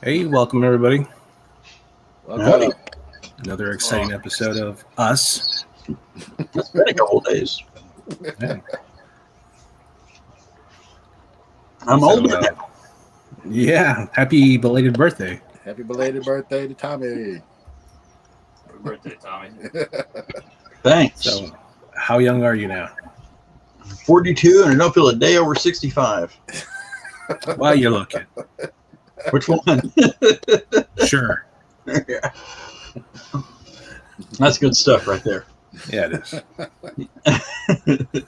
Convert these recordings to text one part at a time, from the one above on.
Hey, welcome everybody. Howdy. Another exciting episode of Us. It's been a couple of days. Yeah. I'm So, old now. Yeah, happy belated birthday. Happy belated birthday to Tommy. Happy birthday, Tommy. Thanks. So, how young are you now? 42, and I don't feel a day over 65. Well, you're looking. Which one? Sure. Yeah. That's good stuff right there. Yeah, it is.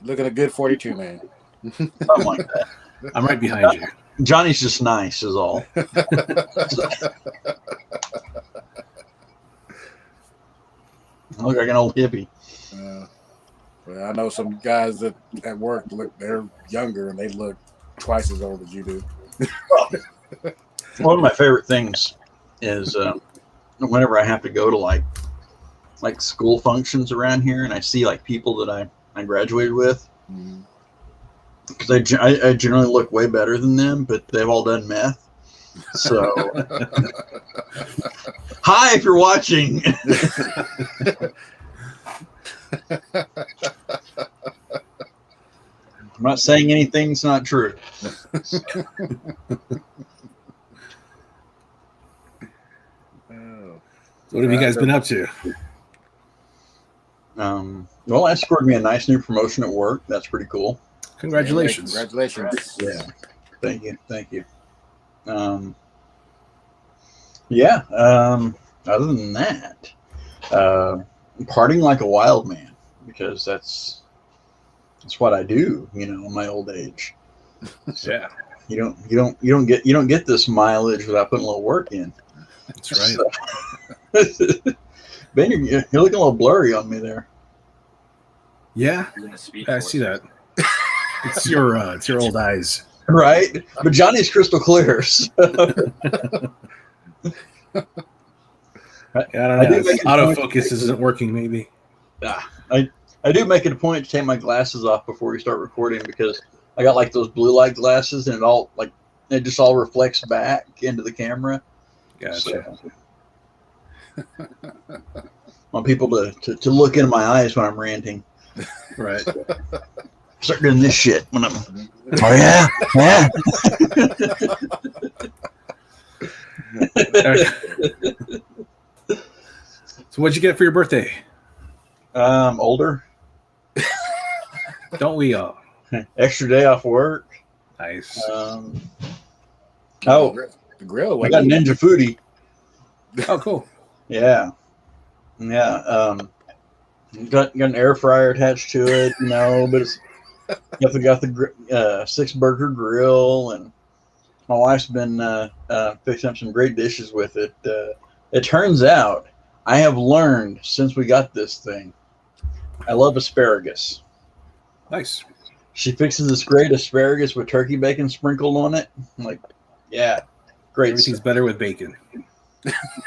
Looking a good 42, man. Something like that. I'm right behind you. Johnny's just nice, is all. I look like an old hippie. Well, I know some guys that at work they're younger and they look twice as old as you do. One of my favorite things is whenever I have to go to like school functions around here, and I see like people that I graduated with, because I generally look way better than them, but they've all done meth. So, hi, if you're watching. I'm not saying anything's not true. What have you guys been up to? Well, I scored me a nice new promotion at work. That's pretty cool. Congratulations. Congratulations. Yeah. Thank you. Other than that, partying like a wild man, because that's what I do, in my old age. So Yeah, you don't get this mileage without putting a little work in. that's right. So, Ben, you're looking a little blurry on me there. Yeah, I see that. It's your old eyes. Right? But Johnny's crystal clear. So. I don't know. Autofocus isn't working, maybe. I do make it a point to take my glasses off before we start recording, because I got like those blue light glasses, and it just all reflects back into the camera. Gotcha. So, I want people to look into my eyes when I'm ranting. Right. Start doing this shit when I'm. Oh yeah. So, what'd you get for your birthday? Older. Don't we all? Extra day off work. Nice. The grill. I got Ninja Foodie. Oh, cool. Yeah. Got an air fryer attached to it, but it's got the 6-burger grill, and my wife's been fixing up some great dishes with it. It turns out I have learned since we got this thing, I love asparagus. Nice. She fixes this great asparagus with turkey bacon sprinkled on it. I'm like, yeah, great. Everything's better with bacon.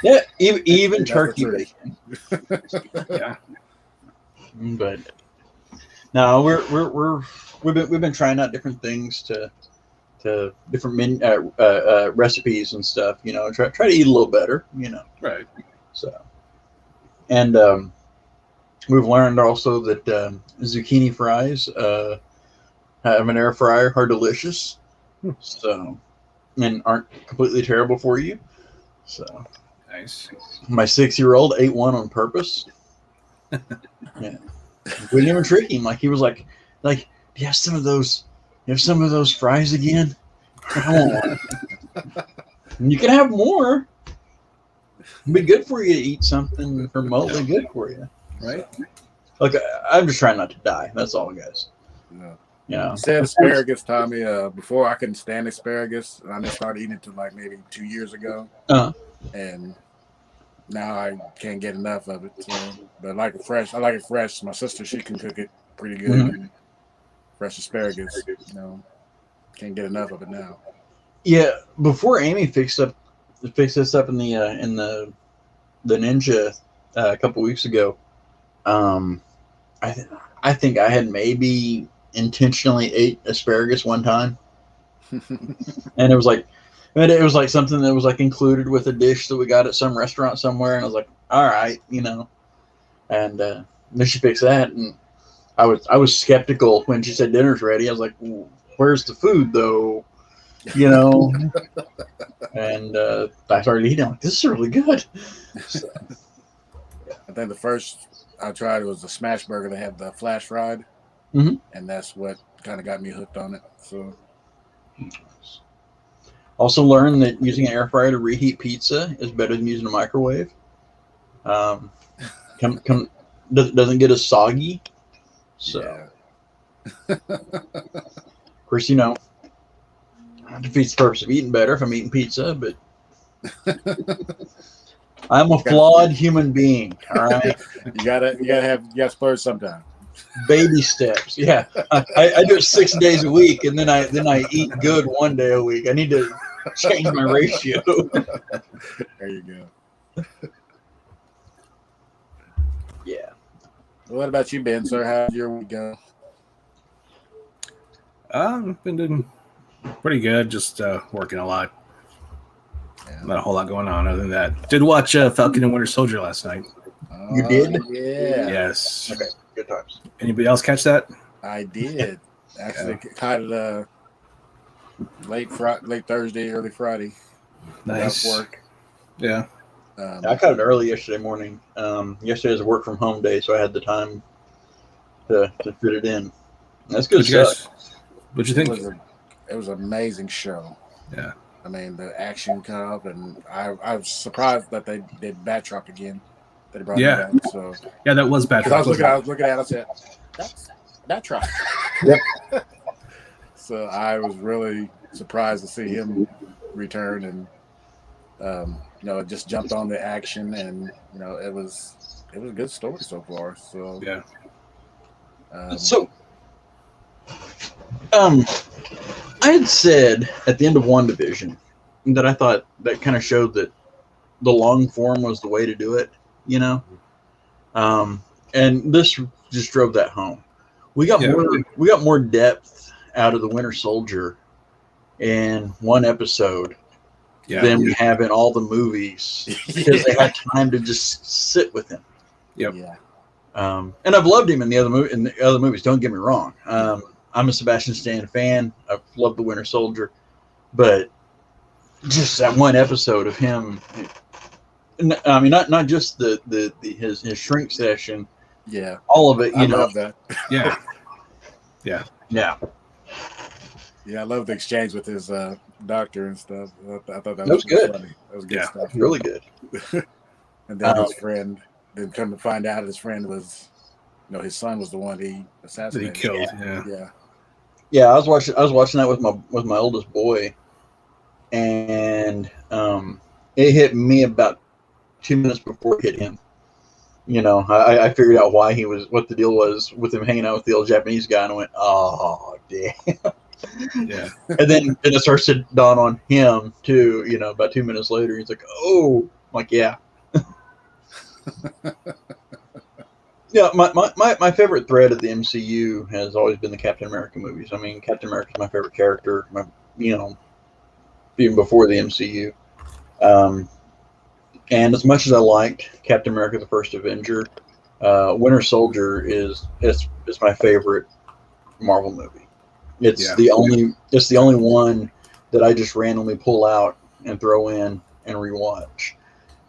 Yeah, even turkey bacon. Yeah. But no, we've been trying out different things to different recipes and stuff. Try to eat a little better. Right. So, and we've learned also that zucchini fries have an air fryer are delicious. So, and aren't completely terrible for you. So Nice. my 6-year-old ate one on purpose. Yeah, we didn't even trick him. Like he was like, do you have some of those? You have some of those fries again? I want one. And you can have more. It'd be good for you to eat something remotely good for you, right? Look, I'm just trying not to die. That's all, guys. Yeah. You said asparagus, Tommy. Before I couldn't stand asparagus, and I just started eating it to like maybe 2 years ago, and now I can't get enough of it. So, but I like it fresh. My sister, she can cook it pretty good. Mm-hmm. Fresh asparagus, can't get enough of it now. Yeah. Before Amy fixed this up in the Ninja a couple weeks ago, I think I had maybe intentionally ate asparagus one time. And it was like something that was like included with a dish that we got at some restaurant somewhere, and I was like, all right, and then she picks that, and I was skeptical when she said dinner's ready. I was like, where's the food though? And I started eating. I'm like, this is really good. So, I think the first I tried was the smash burger. They had the flash fried, mm-hmm. and that's what kind of got me hooked on it. So, also learned that using an air fryer to reheat pizza is better than using a microwave. Doesn't get as soggy. So, yeah. Of course, defeats the purpose of eating better if I'm eating pizza, but I'm a flawed human being. All right, you gotta splurge sometime. Baby steps. Yeah, I do it 6 days a week, and then I eat good 1 day a week. I need to change my ratio. There you go. Yeah. What about you, Ben, sir? How's your week go? I've been doing pretty good. Just working a lot. Yeah. Not a whole lot going on other than that. Did watch Falcon and Winter Soldier last night. You did? Yeah. Yes. Okay. Good times. Anybody else catch that? I did. Actually, caught it late Thursday, early Friday. Nice. Work. Yeah. I caught it early yesterday morning. Yesterday was a work from home day, so I had the time to fit it in. That's good stuff. What'd you think? It was an amazing show. Yeah. I mean, the action come up, and I was surprised that they did Batroc again. That they brought him back. So yeah, that was Batroc. I was looking at it, I said, that's Batroc. Yep. So I was really surprised to see him return, and it just jumped on the action, and it was a good story so far. So yeah. I had said at the end of WandaVision that I thought that kind of showed that the long form was the way to do it, and this just drove that home. We got more depth out of the Winter Soldier in one episode than we have in all the movies because they had time to just sit with him. Yep. Yeah. And I've loved him in the other movies. Don't get me wrong. I'm a Sebastian Stan fan. I've loved the Winter Soldier, but just that one episode of him. I mean, not just his shrink session. Yeah, all of it. I love that. Yeah. I love the exchange with his doctor and stuff. I thought that was good. Funny. That was good stuff. Really good. And then his friend. Then come to find out, his friend was, his son was the one he assassinated. That he killed. Yeah. I was watching that with my oldest boy, and it hit me about 2 minutes before it hit him. I figured out what the deal was with him hanging out with the old Japanese guy, and I went, oh damn. Yeah. And then it starts to dawn on him too. About 2 minutes later, he's like, oh, I'm like, yeah. Yeah, my favorite thread of the MCU has always been the Captain America movies. I mean, Captain America is my favorite character, even before the MCU. And as much as I liked Captain America: The First Avenger, Winter Soldier is my favorite Marvel movie. It's the only one that I just randomly pull out and throw in and rewatch.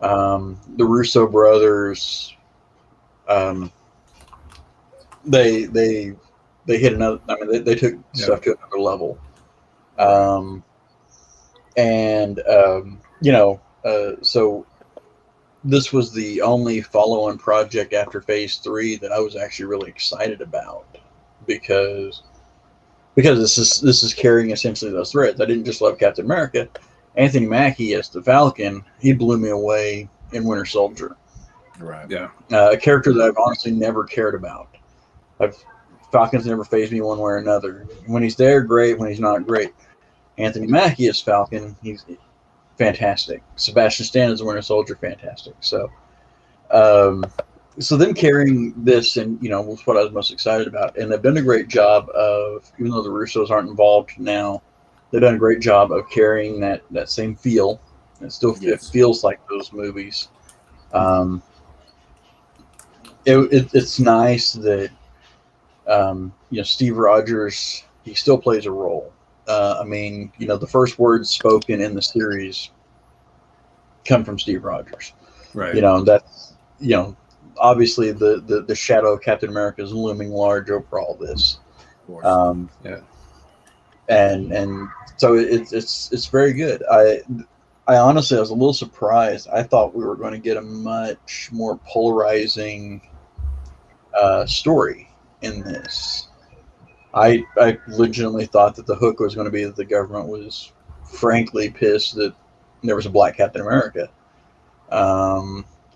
The Russo brothers, they hit another. I mean, they took stuff to another level. So this was the only follow-on project after Phase 3 that I was actually really excited about because this is carrying essentially those threads. I didn't just love Captain America. Anthony Mackie as the Falcon, he blew me away in Winter Soldier. Right. Yeah. A character that I've honestly never cared about. Falcon's never fazed me one way or another. When he's there, great. When he's not, great. Anthony Mackie as Falcon, he's fantastic. Sebastian Stan as the Winter Soldier, fantastic. So them carrying this and was what I was most excited about. And they've done a great job of, even though the Russos aren't involved now, they've done a great job of carrying that same feel. It feels like those movies. It's nice that Steve Rogers, he still plays a role. I mean, the first words spoken in the series come from Steve Rogers. Right. That's obviously the shadow of Captain America is looming large over all this. Of course. Yeah. And so it's very good. I honestly, I was a little surprised. I thought we were going to get a much more polarizing story in this. I legitimately thought that the hook was going to be that the government was frankly pissed that there was a black Captain America.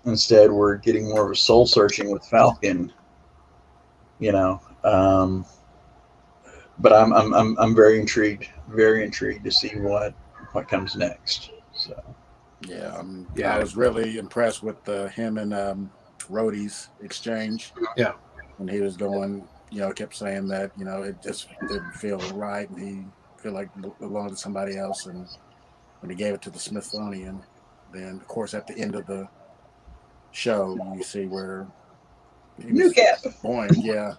Instead, we're getting more of a soul searching with Falcon. But I'm very intrigued to see what comes next. So yeah, I was really impressed with him and Rhodey's exchange. Yeah, when he was going, kept saying that it just didn't feel right, and he felt like it belonged to somebody else. And when he gave it to the Smithsonian, then of course at the end of the show you see where he was going, to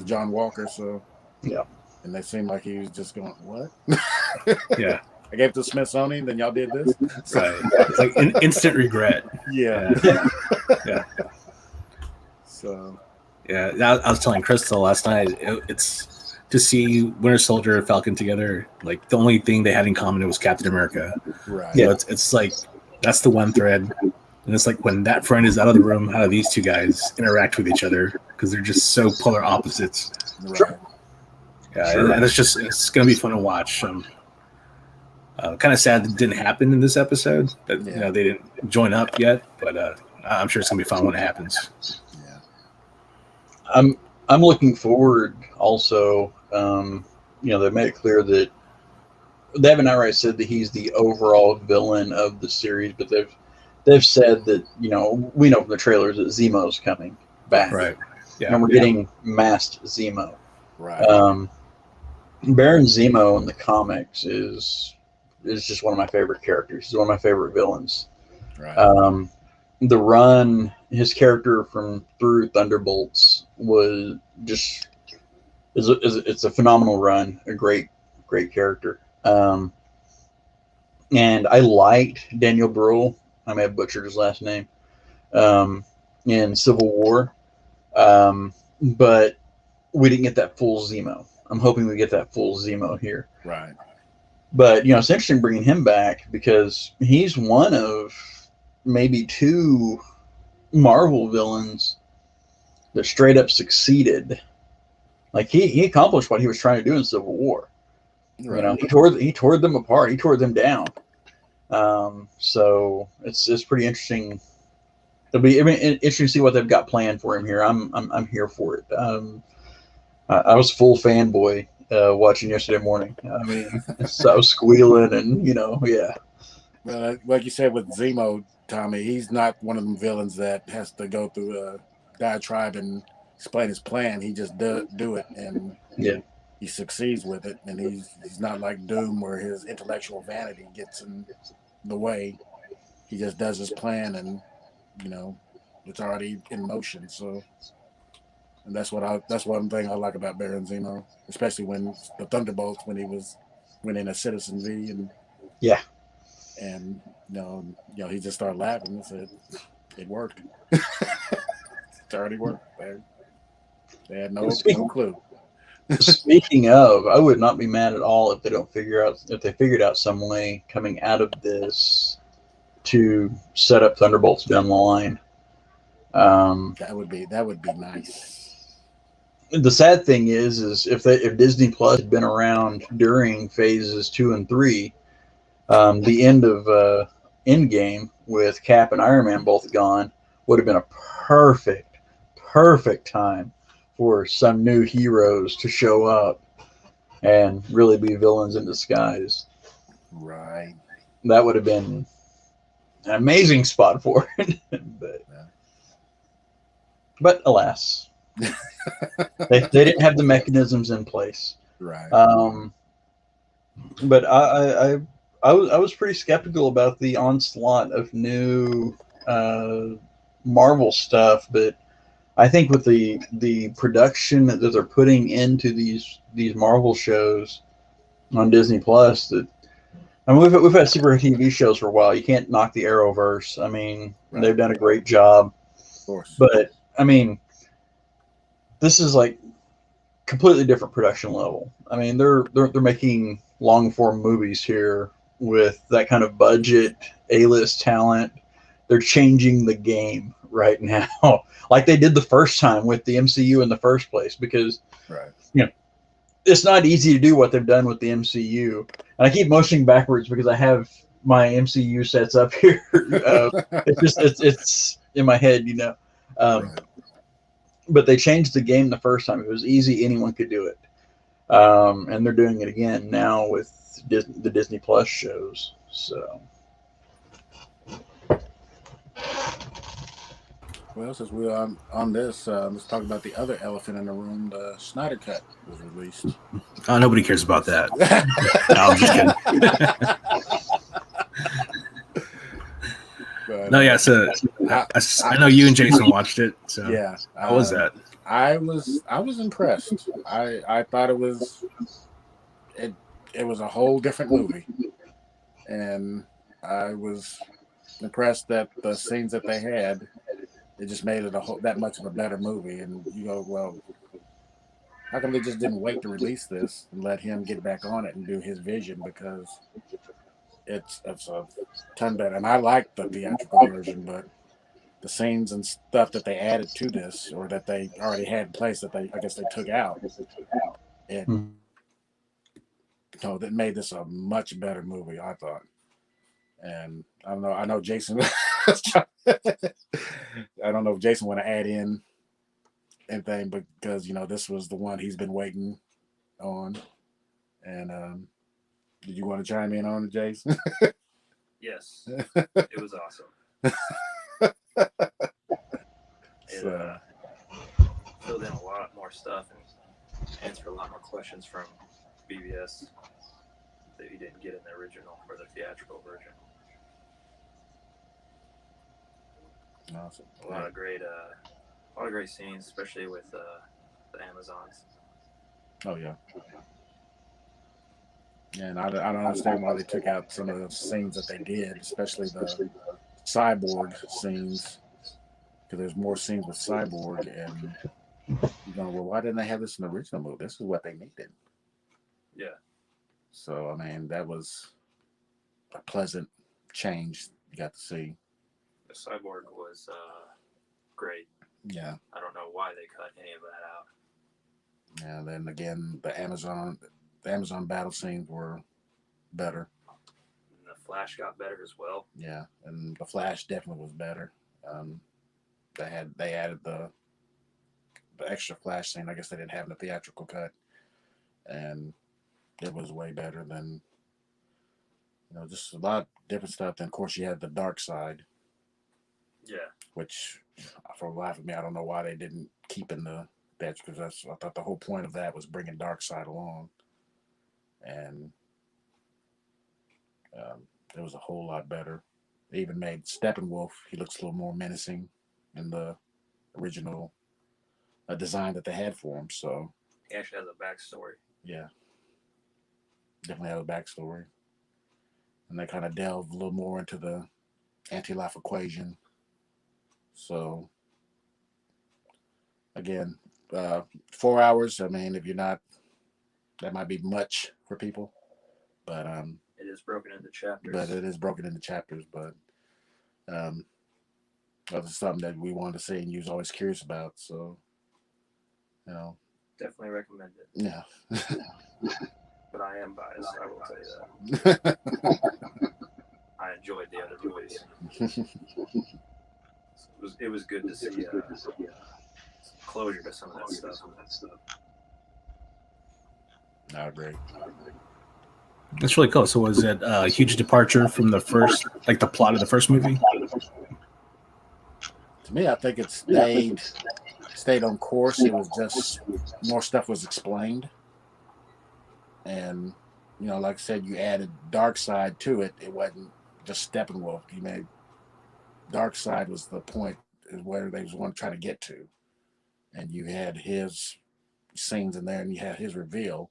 John Walker. So yeah. And they seemed like he was just going, what? Yeah. I gave it to the Smithsonian, then y'all did this? Right. It's like instant regret. Yeah. Yeah. So. Yeah, I was telling Crystal last night, it's to see Winter Soldier and Falcon together, like the only thing they had in common was Captain America. Right. Yeah. It's like, that's the one thread. And it's like when that friend is out of the room, how do these two guys interact with each other? Because they're just so polar opposites. Right. Yeah, sure. And it's going to be fun to watch. Kind of sad that it didn't happen in this episode. That they didn't join up yet, but I'm sure it's going to be fun when it happens. Yeah. I'm looking forward. Also, they made it clear that they haven't outright said that he's the overall villain of the series, but they've said that we know from the trailers that Zemo's coming back, right? Yeah, and we're getting masked Zemo. Right. Baron Zemo in the comics is just one of my favorite characters. He's one of my favorite villains. Right. The run, his character through Thunderbolts was just it's a phenomenal run, a great character. And I liked Daniel Bruhl. I may have butchered his last name. In Civil War, but we didn't get that full Zemo. I'm hoping we get that full Zemo here. Right. But, it's interesting bringing him back because he's one of maybe two Marvel villains that straight up succeeded. Like, he accomplished what he was trying to do in Civil War. Right. He tore them apart. He tore them down. So it's pretty interesting. It'll be interesting to see what they've got planned for him here. I'm here for it. I was full fanboy watching yesterday morning. I mean, so I was squealing and yeah. Well, like you said with Zemo, Tommy, he's not one of them villains that has to go through a diatribe and explain his plan. He just do it, and he succeeds with it. And he's not like Doom, where his intellectual vanity gets in the way. He just does his plan, and it's already in motion. So. And that's one thing I like about Baron Zemo, especially when the Thunderbolts, when he went in as Citizen V, and he just started laughing and said it worked. It already worked. They had no clue. Speaking of, I would not be mad at all if they figured out some way coming out of this to set up Thunderbolts down the line. That would be nice. The sad thing is if Disney Plus had been around during phases 2 and 3, the end of Endgame with Cap and Iron Man both gone would have been a perfect time for some new heroes to show up and really be villains in disguise. Right. That would have been an amazing spot for it. But alas. they didn't have the mechanisms in place. Right. But I was pretty skeptical about the onslaught of new Marvel stuff, but I think with the production that they're putting into these Marvel shows on Disney Plus, that I mean we've had superhero TV shows for a while. You can't knock the Arrowverse. I mean they've done a great job, Of course. but I mean this is like completely different production level. I mean they're making long form movies here with that kind of budget, A-list talent. They're changing the game right now, like they did the first time with the MCU in the first place, because it's not easy to do what they've done with the MCU. And I keep motioning backwards because I have my MCU sets up here. It's in my head, But they changed the game the first time. It was easy; anyone could do it, and they're doing it again now with the Disney Plus shows. So. Well, since we're on this, let's talk about the other elephant in the room. The Snyder Cut was released. Oh, nobody cares about that. No, I'm just kidding. But, no, yeah. So I know you and Jason watched it. So yeah, how was that? I was impressed. I thought it was a whole different movie, and I was impressed that the scenes that they had. It just made it that much of a better movie. And you go, well, how come they just didn't wait to release this and let him get back on it and do his vision? Because it's a ton better. And I like the theatrical version, but the scenes and stuff that they added to this, or that they already had in place that I guess they took out, that made this a much better movie, I thought. And I don't know. I know Jason. I don't know if Jason want to add in anything, because this was the one he's been waiting on. And did you want to chime in on it, Jason? Yes, it was awesome. It filled in a lot more stuff and answered a lot more questions from BVS that you didn't get in the original or the theatrical version. Awesome. A lot of great scenes, especially with the Amazons. Oh yeah. And I don't understand why they took out some of the scenes that they did, especially the Cyborg scenes, because there's more scenes with Cyborg, and well, why didn't they have this in the original movie? This is what they needed. Yeah. So I mean, that was a pleasant change you got to see. The Cyborg was great. Yeah. I don't know why they cut any of that out. And then again, the Amazon battle scenes were better. And the Flash got better as well. Yeah, and the Flash definitely was better. They added the extra Flash scene. I guess they didn't have in the theatrical cut, and it was way better than just a lot of different stuff. Then of course you had the dark side. Yeah. Which, for the life of me, I don't know why they didn't keep in the theatrical, because I thought the whole point of that was bringing Darkseid along, and it was a whole lot better. They even made Steppenwolf. He looks a little more menacing in the original design that they had for him. So he actually has a backstory. Yeah, definitely have a backstory, and they kind of delve a little more into the anti-life equation. So again, 4 hours. I mean, if you're not, that might be much for people, but it is broken into chapters. But that's something that we wanted to see and you was always curious about. So, definitely recommend it. Yeah. But I am biased, I will tell you that. I enjoyed the other movies. It was good to see closure to some of that stuff. I agree. That's really cool. So was it a huge departure from the first, like the plot of the first movie? To me, I think it stayed on course. It was just more stuff was explained, and like I said, you added Dark Side to it. It wasn't just Steppenwolf. You made Dark Side was the point, is where they was want to try to get to, and you had his scenes in there, and you had his reveal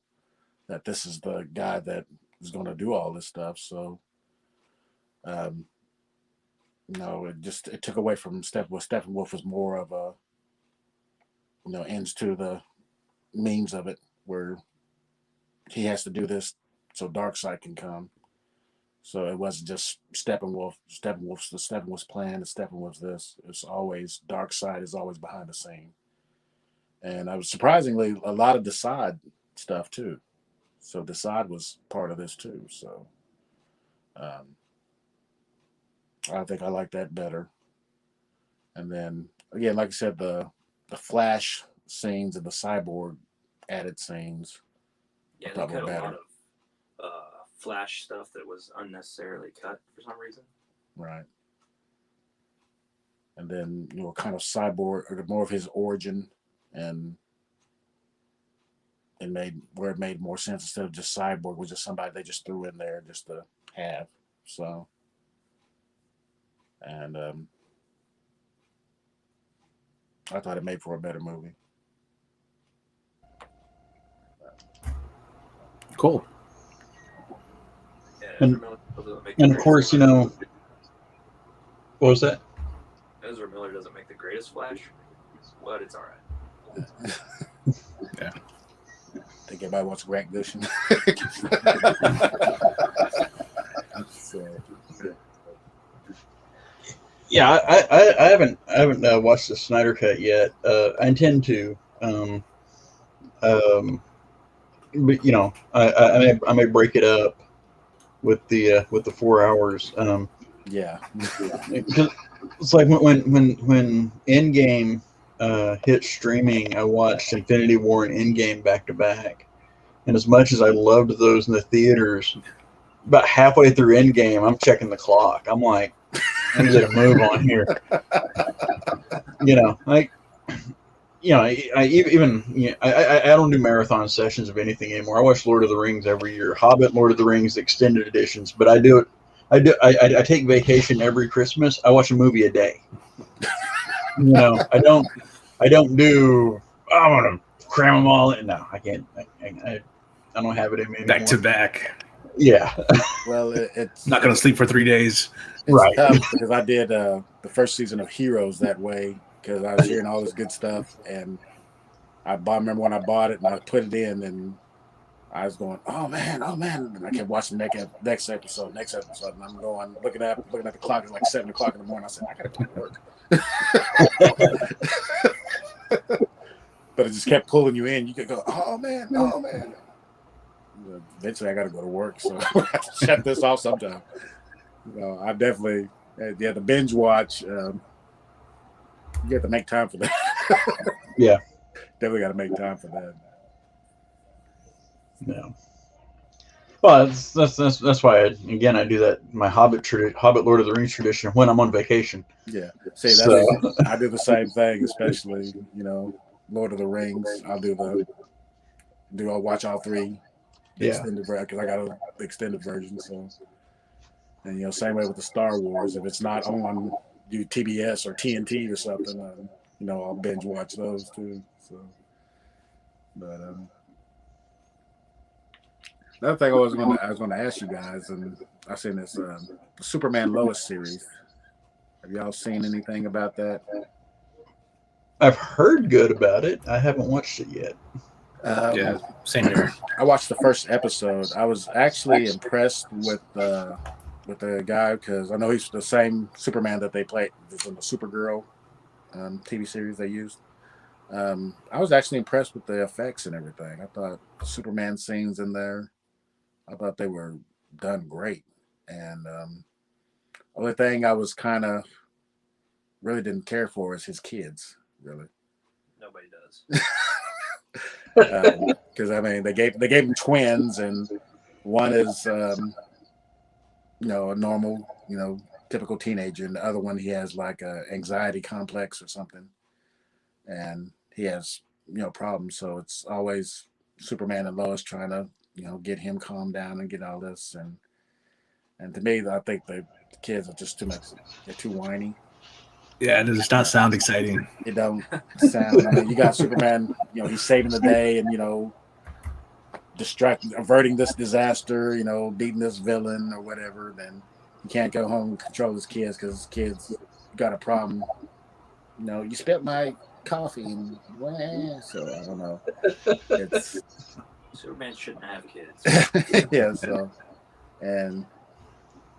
that this is the guy that is going to do all this stuff. So, um, it took away from Steppenwolf. Steppenwolf was more of a ends to the memes of it, where he has to do this so Darkseid can come. So it wasn't just Steppenwolf. Steppenwolf's plan. Steppenwolf's this. It's always Darkseid is always behind the scene, and I was surprisingly a lot of Desaad stuff too. So Desaad was part of this too. So um, I think I like that better. And then again, like I said, the Flash scenes and the Cyborg added scenes. Yeah, they cut a lot of Flash stuff that was unnecessarily cut for some reason. Right. And then kind of Cyborg, or more of his origin, and it made more sense instead of just Cyborg was just somebody they just threw in there just to have. So, and I thought it made for a better movie. Cool. Yeah, and of course, what was that? Ezra Miller doesn't make the greatest Flash, but it's all right. Yeah. I think everybody wants Grant Gushin. Yeah, I haven't watched the Snyder Cut yet. I intend to, but I may break it up with the 4 hours. Yeah, it's like when Endgame hit streaming, I watched Infinity War and Endgame back to back, and as much as I loved those in the theaters, about halfway through Endgame, I'm checking the clock. I'm like, I need to get a move on here. I don't do marathon sessions of anything anymore. I watch Lord of the Rings every year, Hobbit, Lord of the Rings extended editions. But I take vacation every Christmas. I watch a movie a day. I don't do. I want to cram them all in. No, I can't. I don't have it in me anymore. Back to back. Yeah. Well, it's not going to sleep for 3 days. Right. Because I did the first season of Heroes that way, because I was hearing all this good stuff, and I remember when I bought it and I put it in, and I was going, oh man, and I kept watching the next episode, and I'm going looking at the clock. It's like 7 o'clock in the morning. I said, I gotta go to work. But it just kept pulling you in. You could go, oh man. Eventually, I got to go to work, so I have to shut this off sometime. I definitely, the binge watch. You have to make time for that. Yeah, definitely got to make time for that. Yeah. Well, that's why I do that. My Hobbit Lord of the Rings tradition when I'm on vacation. Yeah, see, I do the same thing, especially Lord of the Rings. I'll watch all 3. Extended version, because I got an extended version. So, and same way with the Star Wars. If it's not on TBS or TNT or something, I'll binge watch those too. So, but another thing I was going to ask you guys, and I've seen this Superman Lois series. Have y'all seen anything about that? I've heard good about it. I haven't watched it yet. Yeah, same here. I watched the first episode. I was actually impressed with the guy, because I know he's the same Superman that they played from the Supergirl TV series they used. I was actually impressed with the effects and everything. I thought the Superman scenes in there, I thought they were done great. And only thing I was kind of really didn't care for is his kids. Really, nobody does. Because they gave him twins, and one is a normal typical teenager, and the other one he has like a anxiety complex or something, and he has problems. So it's always Superman and Lois trying to get him calmed down and get all this. And to me, I think the kids are just too much. They're too whiny. Yeah, it does not sound exciting. It don't sound. I mean, you got Superman. He's saving the day and averting this disaster. Beating this villain or whatever. Then he can't go home and control his kids because his kids got a problem. You spilled my coffee and so I don't know. It's Superman shouldn't have kids. yeah. So and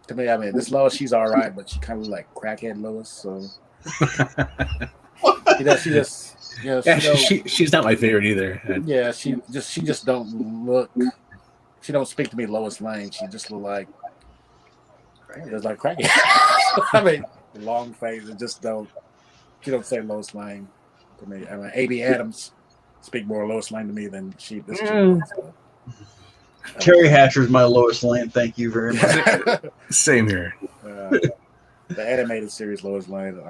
to me, I mean, this Lois, she's all right, but she kind of like crackhead Lois. So she's not my favorite either. Yeah, she just don't look. She don't speak to me Lois Lane. She just look like there's like crackhead. I mean, long face and just don't. She don't say Lois Lane to me. I mean, A.B. Adams speak more Lois Lane to me than she. This Terry Hatcher's my Lois Lane. Thank you very much. Same here. The animated series Lois Lane.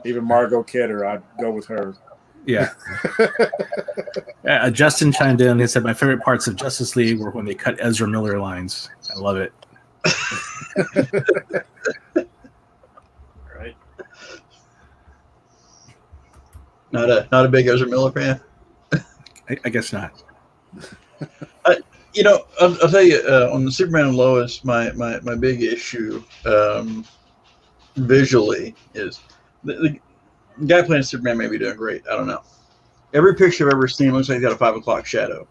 Even Margot Kidder, I'd go with her. Yeah. Justin chimed in. He said, my favorite parts of Justice League were when they cut Ezra Miller lines. I love it. Right. Not a big Ezra Miller fan. I guess not. I'll tell you, on the Superman and Lois, my big issue visually is the guy playing Superman may be doing great. I don't know. Every picture I've ever seen looks like he's got a 5 o'clock shadow.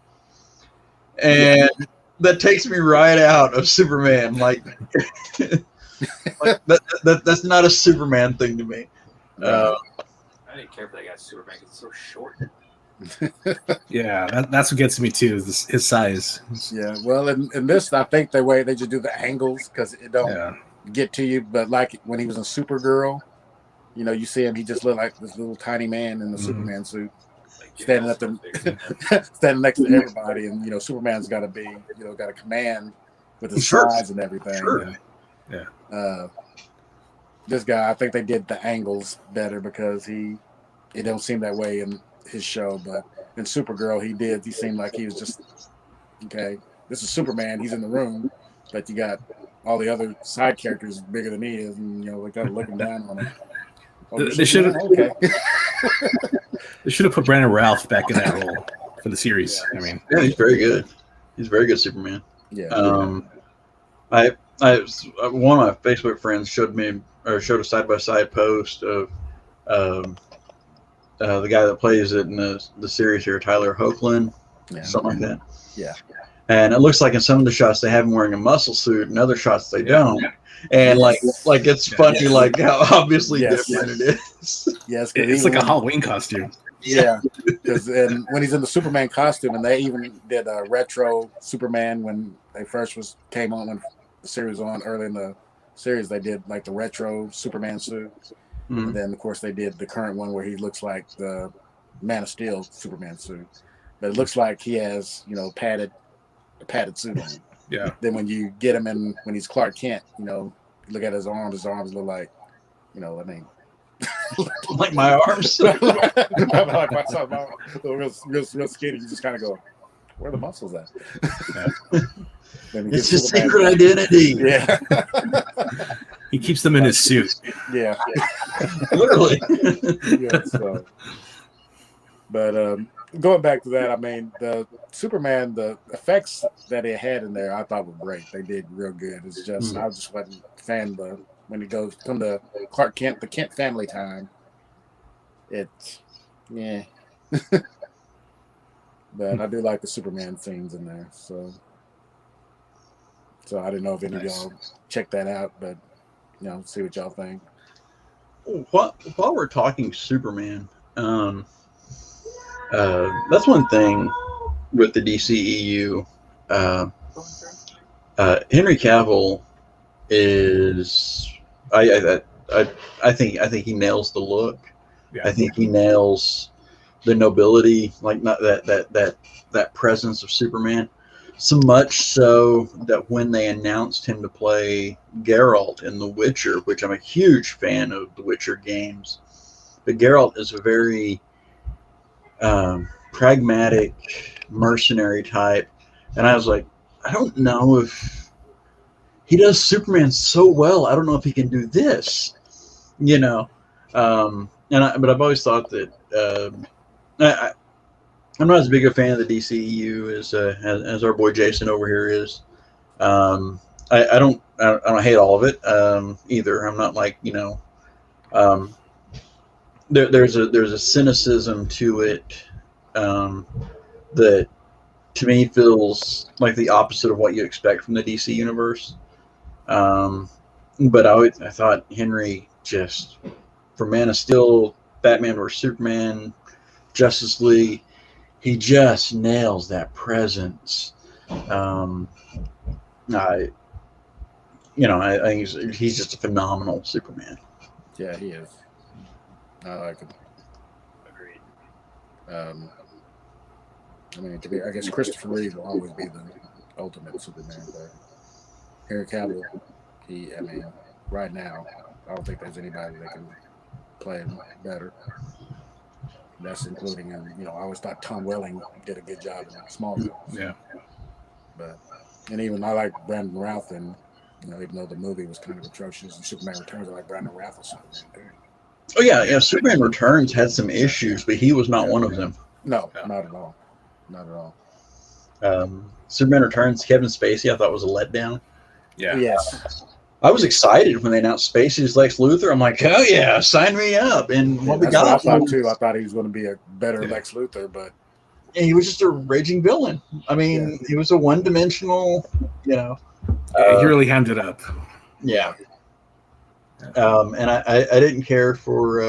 And that takes me right out of Superman. Like that's not a Superman thing to me. I didn't care for that guy's Superman because it's so short. Yeah, that's what gets me too, is his size. Yeah, well, in this, I think the way they just do the angles because it don't get to you. But like when he was in Supergirl, you see him, he just looked like this little tiny man in the Superman suit, standing next to everybody, and Superman's got to be, got to command with his size and everything. Sure. Yeah. This guy, I think they did the angles better because it don't seem that way in his show, but in Supergirl he seemed like he was just okay, this is Superman, he's in the room, but you got all the other side characters bigger than he is, and they got looking down on him. They should have they should have put Brandon Routh back in that role for the series. I mean, yeah, he's very good. He's very good Superman. Yeah. I one of my Facebook friends showed a side-by-side post of the guy that plays it in the series here, Tyler Hoechlin, something like that. Yeah. And it looks like in some of the shots they have him wearing a muscle suit, and other shots they don't. And like it's funny, like how obviously different it is. Yes, it's like a Halloween costume. Yeah, because when he's in the Superman costume, and they even did a retro Superman when they first came on when the series was on early in the series. They did like the retro Superman suit. And then, of course, they did the current one where he looks like the Man of Steel Superman suit. But it looks like he has, a padded suit on. Yeah. Then when you get him in, when he's Clark Kent, look at his arms look like, like my arms. like myself, real skinny. You just kind of go, where are the muscles at? It's his secret identity. Yeah. He keeps them in his suit. Yeah. Literally. Yeah, so. But going back to that, I mean, the Superman, the effects that it had in there, I thought were great. They did real good. It's just, I just wasn't a fan of when it come to Clark Kent, the Kent family time. It's, yeah. But I do like the Superman scenes in there. So I didn't know if any of y'all checked that out, but, see what y'all think. While we're talking Superman, that's one thing with the DCEU. Henry Cavill is, I think he nails the look. Yeah. I think he nails the nobility, like not that presence of Superman. So much so that when they announced him to play Geralt in The Witcher, which I'm a huge fan of the Witcher games, but Geralt is a very pragmatic, mercenary type. And I was like, I don't know if he does Superman so well. I don't know if he can do this, but I've always thought that I'm not as big a fan of the DCEU as our boy Jason over here is. I don't hate all of it either. I'm not like there's a cynicism to it that to me feels like the opposite of what you expect from the DC universe. But I thought Henry, just for Man of Steel, Batman vs Superman, Justice League, he just nails that presence. I think he's just a phenomenal Superman. Yeah, he is. I like him. Agreed. I guess Christopher Reeve will always be the ultimate Superman, but Henry Cavill, right now, I don't think there's anybody that can play him better. That's including, I always thought Tom Welling did a good job in Smallville. Yeah. And even I like Brandon Routh, and even though the movie was kind of atrocious, and Superman Returns, I like Brandon Routh or something. Oh yeah. Superman Returns had some issues, but he was not one of them. No, not at all. Not at all. Superman Returns, Kevin Spacey, I thought was a letdown. Yeah. Yes. I was excited when they announced Spacey's Lex Luthor. I'm like, oh yeah, sign me up. And what we got, I thought too. I thought he was going to be a better Lex Luthor, but he was just a raging villain. I mean, he was a one-dimensional, he really hammed it up. Yeah. And I didn't care for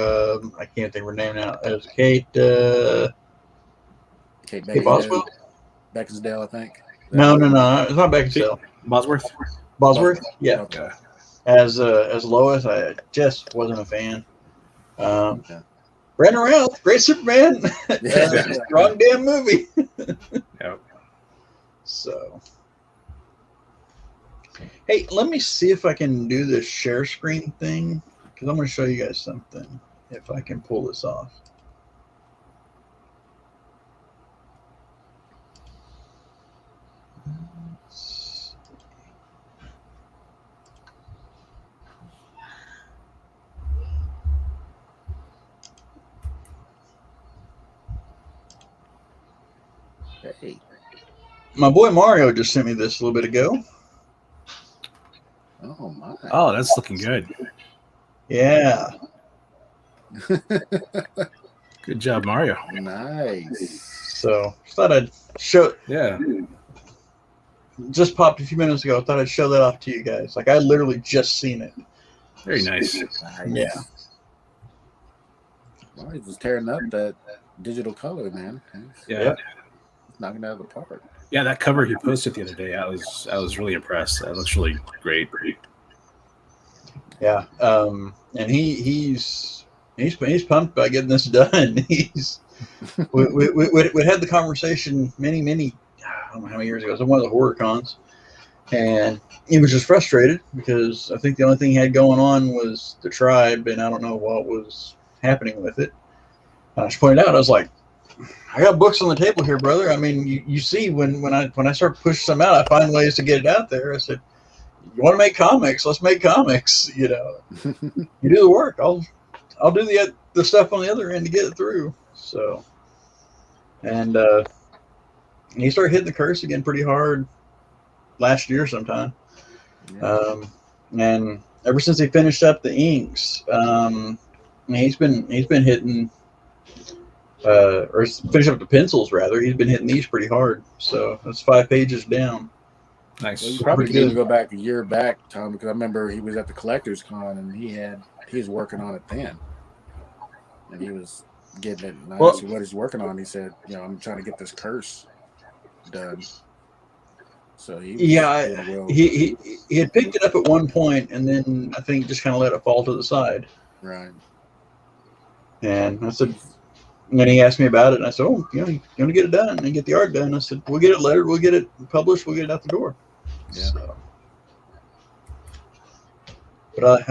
I can't think of her name now. It was Kate Boswell? Beckinsale, I think. No, it's not Beckinsale. Bosworth? Yeah. Okay. As Lois, I just wasn't a fan. Brandon Routh, great Superman. Wrong damn movie. Yep. So, hey, let me see if I can do this share screen thing, because I'm going to show you guys something, if I can pull this off. Hey. My boy Mario just sent me this a little bit ago. Oh my! Oh, that's looking good. Yeah. Good job, Mario. Nice. So thought I'd show. Yeah. Just popped a few minutes ago. I thought I'd show that off to you guys. Like I literally just seen it. Very nice. Yeah. Well, he was tearing up that digital color, man. Yeah. Knocking it out of the park. Yeah, that cover he posted the other day, I was really impressed. That looks really great. Yeah. And he's pumped about getting this done. We had the conversation many I don't know how many years ago. It was one of the horror cons, and he was just frustrated because I think the only thing he had going on was the tribe, and I don't know what was happening with it. And I just pointed out, I was like, I got books on the table here, brother. I mean, you see, when I start pushing some out, I find ways to get it out there. I said, you want to make comics? Let's make comics. You do the work. I'll do the stuff on the other end to get it through. So, and he started hitting the curse again pretty hard last year sometime. Yeah. And ever since he finished up the inks, he's been hitting. Or finish up the pencils rather. He's been hitting these pretty hard, so that's 5 pages down. Nice. Well, you probably need to go back a year back, Tom, because I remember he was at the Collectors Con and he was working on it then, and he was getting it. And I asked him what he's working on. He said, I'm trying to get this curse done. So he had picked it up at one point, and then I think just kind of let it fall to the side. Right. And I said. And then he asked me about it, and I said, "Oh, you want to get it done and get the art done?" I said, "We'll get it lettered, we'll get it published, we'll get it out the door." Yeah. So, but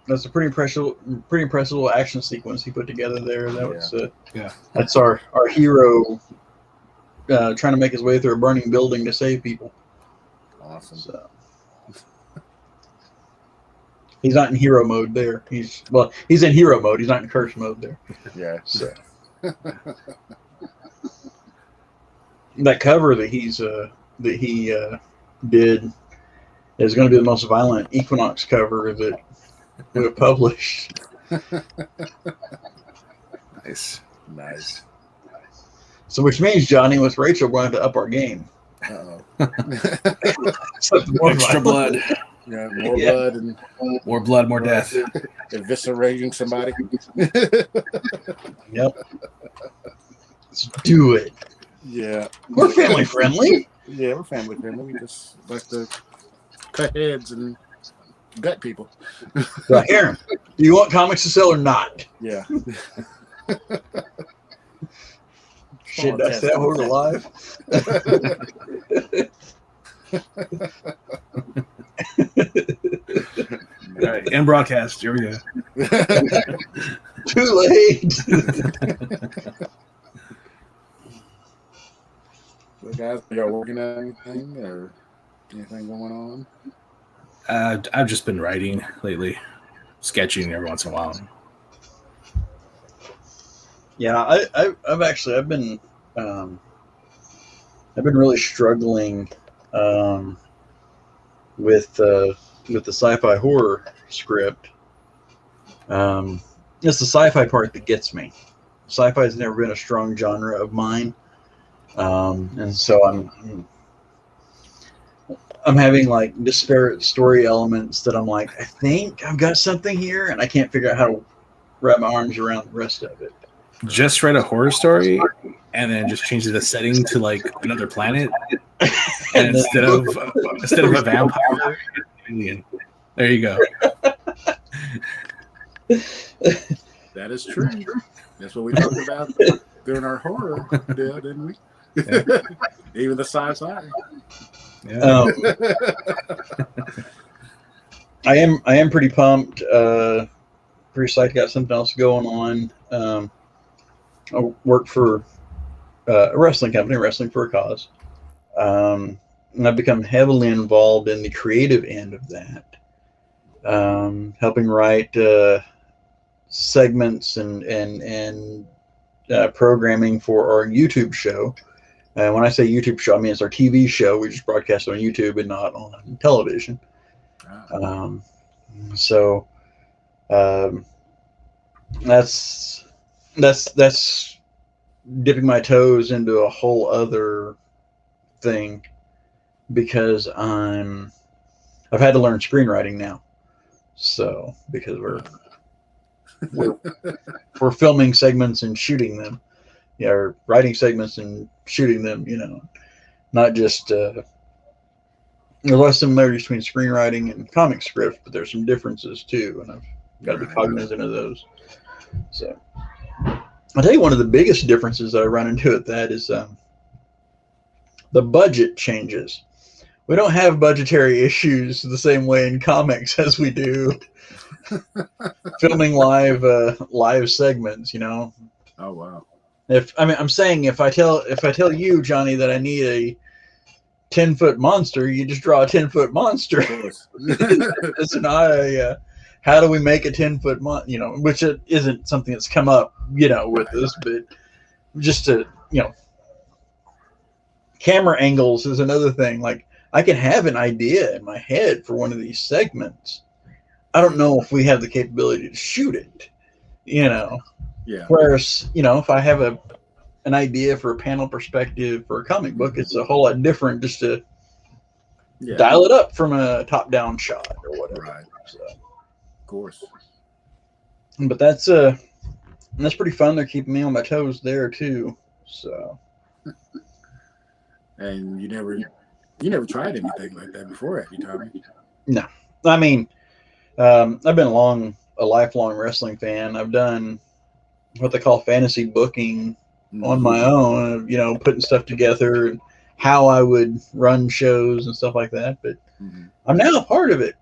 that's a pretty impressive little action sequence he put together there. That was that's our hero trying to make his way through a burning building to save people. Awesome. So he's not in hero mode there. He's in hero mode. He's not in curse mode there. Yeah. So that cover that he did is going to be the most violent Equinox cover that we've published. Nice. So, which means Johnny with Rachel going to up our game. Uh-oh. Extra blood. Yeah, blood and more blood, more death. Eviscerating somebody. Yep. Let's do it. Yeah. We're family friendly. Yeah, we're family friendly. We just like to cut heads and gut people. Right here. Do you want comics to sell or not? Yeah. Shit, did I say that horse alive? All right, end broadcast. Here we go. Too late. So guys, y'all working on anything or anything going on? I've just been writing lately, sketching every once in a while. Yeah, I've been really struggling with the sci-fi horror script. It's the sci-fi part that gets me. Sci-fi has never been a strong genre of mine, and so I'm having like disparate story elements that I'm like, I think I've got something here, and I can't figure out how to wrap my arms around the rest of it. Just write a horror story and then just change the setting to like another planet, and instead of a vampire, alien. There you go. That is true. That's what we talked about during our horror deal, didn't we? Yeah. Even the sci-fi. Yeah. I am pretty pumped. Pretty psyched. Got something else going on. I work for a wrestling company, Wrestling for a Cause. And I've become heavily involved in the creative end of that, helping write segments and programming for our YouTube show. And when I say YouTube show, I mean it's our TV show. We just broadcast on YouTube and not on television. That's dipping my toes into a whole other thing, because I've had to learn screenwriting now. So because we're filming segments and shooting them, or writing segments and shooting them, not just there's a lot of similarities between screenwriting and comic script, but there's some differences too, and I've got to be cognizant of those. So I'll tell you, one of the biggest differences that I run into at that is the budget changes. We don't have budgetary issues the same way in comics as we do filming live segments. Oh wow! I'm saying if I tell you, Johnny, that I need a 10-foot monster, you just draw a 10-foot monster. It's not a how do we make a 10-foot monster? Which it isn't something that's come up, with this, but just to camera angles is another thing. Like, I can have an idea in my head for one of these segments. I don't know if we have the capability to shoot it, Yeah. Whereas, if I have an idea for a panel perspective for a comic book, it's a whole lot different just to dial it up from a top-down shot or whatever. Right. So, of course. But that's pretty fun. They're keeping me on my toes there too. So. And you never tried anything like that before, have you, Tommy? No. I mean, I've been a lifelong wrestling fan. I've done what they call fantasy booking on my own, putting stuff together, and how I would run shows and stuff like that. But I'm now a part of it.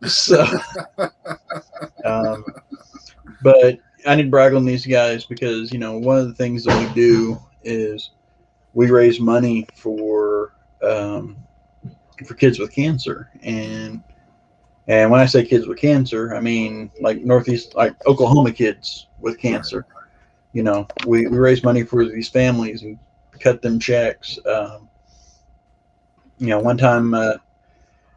So, but I need to brag on these guys because, one of the things that we do is we raise money for kids with cancer, and when I say kids with cancer, I mean like Northeast, like Oklahoma kids with cancer. You know, we raise money for these families and cut them checks. You know, one time I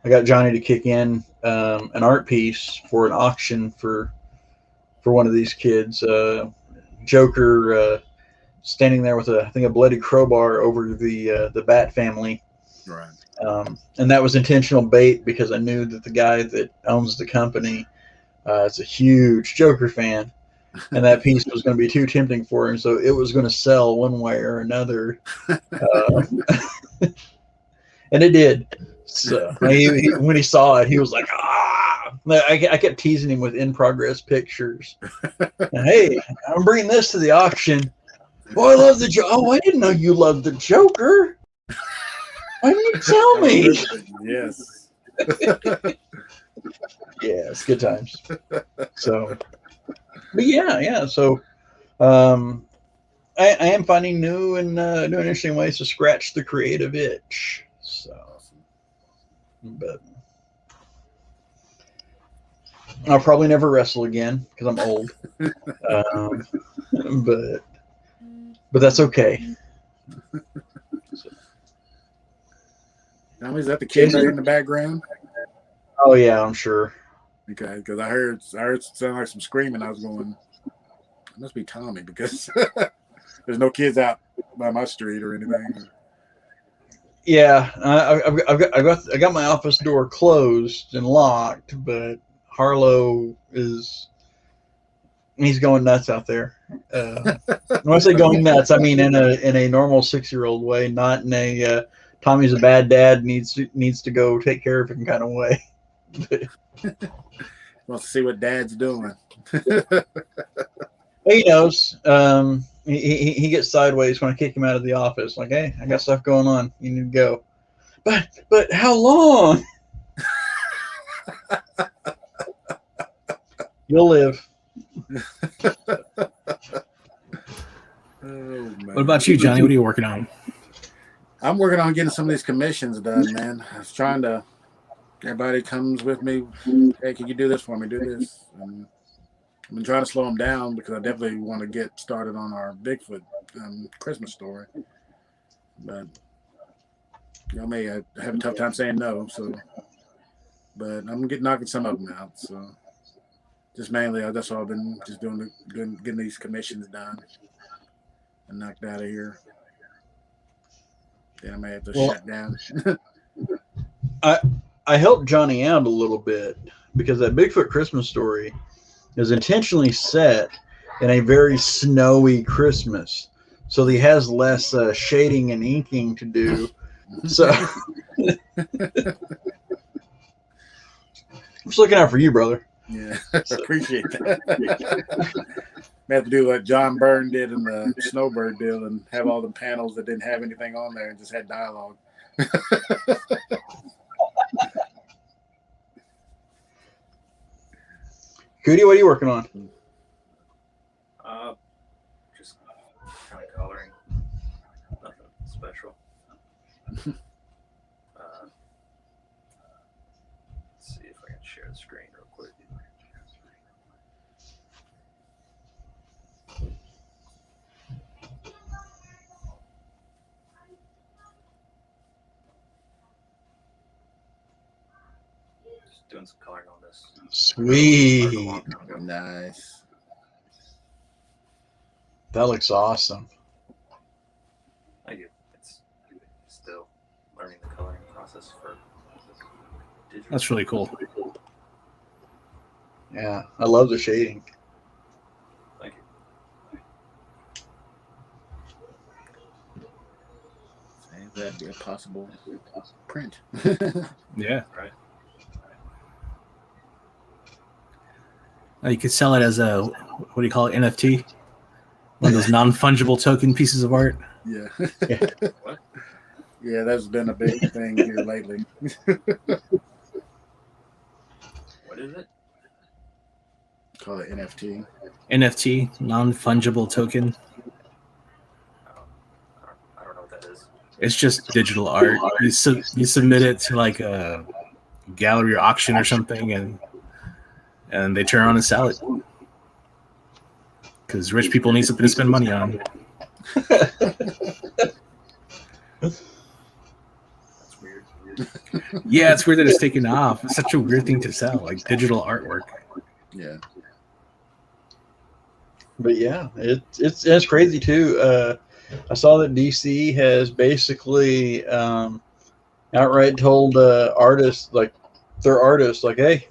got Johnny to kick in an art piece for an auction for one of these kids. Joker standing there with I think a bloody crowbar over the Bat family. Right. And that was intentional bait because I knew that the guy that owns the company is a huge Joker fan, and that piece was going to be too tempting for him, so it was going to sell one way or another. And it did. So when he saw it, he was like, "Ah!" I kept teasing him with in-progress pictures. And, hey, I'm bringing this to the auction. Boy, I love the Joker. Oh, I didn't know you loved the Joker. Why didn't you tell me? Yes. Yeah, it's good times. So, but yeah. So, I am finding new and interesting ways to scratch the creative itch. So, but I'll probably never wrestle again because I'm old. But that's okay. Now, is that the kid right in the background? Oh yeah, I'm sure. Okay, because I heard sound like some screaming. I was going, it must be Tommy because there's no kids out by my street or anything. Yeah, I got my office door closed and locked, but Harlow he's going nuts out there. When I say going nuts, I mean in a normal 6-year-old way, not in a Tommy's a bad dad needs to go take care of him kind of way. Wants to see what Dad's doing. He knows. He gets sideways when I kick him out of the office. Like, hey, I got stuff going on. You need to go. But how long? You'll live. What about you, Johnny? What are you working on? I'm working on getting some of these commissions done, man. I was trying to. Everybody comes with me. Hey, can you do this for me? Do this. And I've been trying to slow them down because I definitely want to get started on our Bigfoot Christmas story. But y'all may have a tough time saying no. So, but I'm knocking some of them out. So, just mainly that's all I've been just doing, getting these commissions done and knocked out of here. Then I may have to shut down. I helped Johnny out a little bit because that Bigfoot Christmas story is intentionally set in a very snowy Christmas, so he has less shading and inking to do. So I'm just looking out for you, brother. Yeah, appreciate that. May have to do what John Byrne did in the Snowbird deal and have all the panels that didn't have anything on there and just had dialogue. Cootie, what are you working on? Just kind of coloring. Nothing special. Let's see if I can share the screen real quick. Just doing some coloring on this. Sweet. Nice. That looks awesome. Thank you. It's still learning the coloring process for digital. That's really cool. Yeah, I love the shading. Thank you. That'd be a possible print. Yeah. Right. You could sell it as a, what do you call it, NFT? One of those non-fungible token pieces of art. Yeah. What? Yeah, that's been a big thing here lately. What is it? Call it NFT. NFT, non-fungible token. I don't know what that It's just digital art. You submit it to like a gallery or auction or something, and they turn around and sell it. Because rich people need something to spend money on. That's weird. Yeah, it's weird that it's taken off. It's such a weird thing to sell, like digital artwork. Yeah. But yeah, it's crazy too. I saw that DC has basically outright told artists, like their artists, like, hey,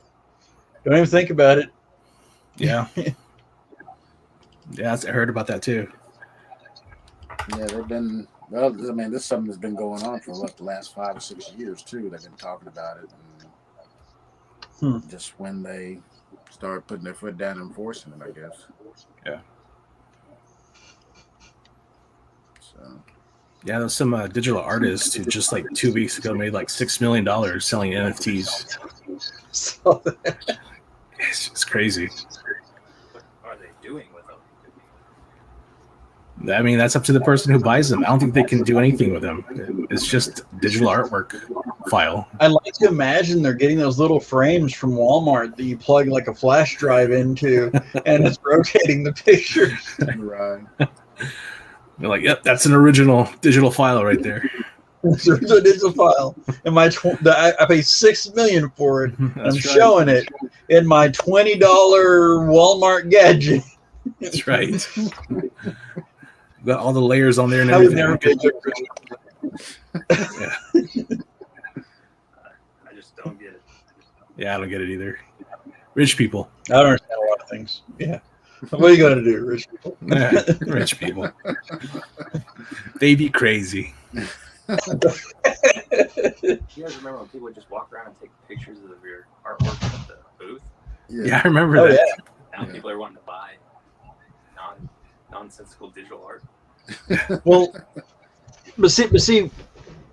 don't even think about it. Yeah. Yeah, I heard about that too. Yeah, they've been. Well, I mean, this is something that's been going on for the last 5 or 6 years too. They've been talking about it, and just when they start putting their foot down and enforcing it, I guess. Yeah. So. Yeah, there's some digital artists who just like 2 weeks ago made like $6 million selling NFTs. So It's crazy. What are they doing with them? I mean, that's up to the person who buys them. I don't think they can do anything with them. It's just digital artwork file. I like to imagine they're getting those little frames from Walmart that you plug like a flash drive into, and it's rotating the pictures. Right. They're like, yep, that's an original digital file right there. It's a digital file, and I paid $6 million for it. I'm showing it in my $20 Walmart gadget. That's right. Got all the layers on there and I would everything. never Yeah. I just don't get it. Yeah, I don't get it either. Rich people. I don't understand a lot of things. Yeah. What are you going to do, rich people? Yeah, rich people. They be crazy. You guys remember when people would just walk around and take pictures of your artwork at the booth? Yeah, I remember that. Yeah. Now people are wanting to buy nonsensical digital art. Well, but see,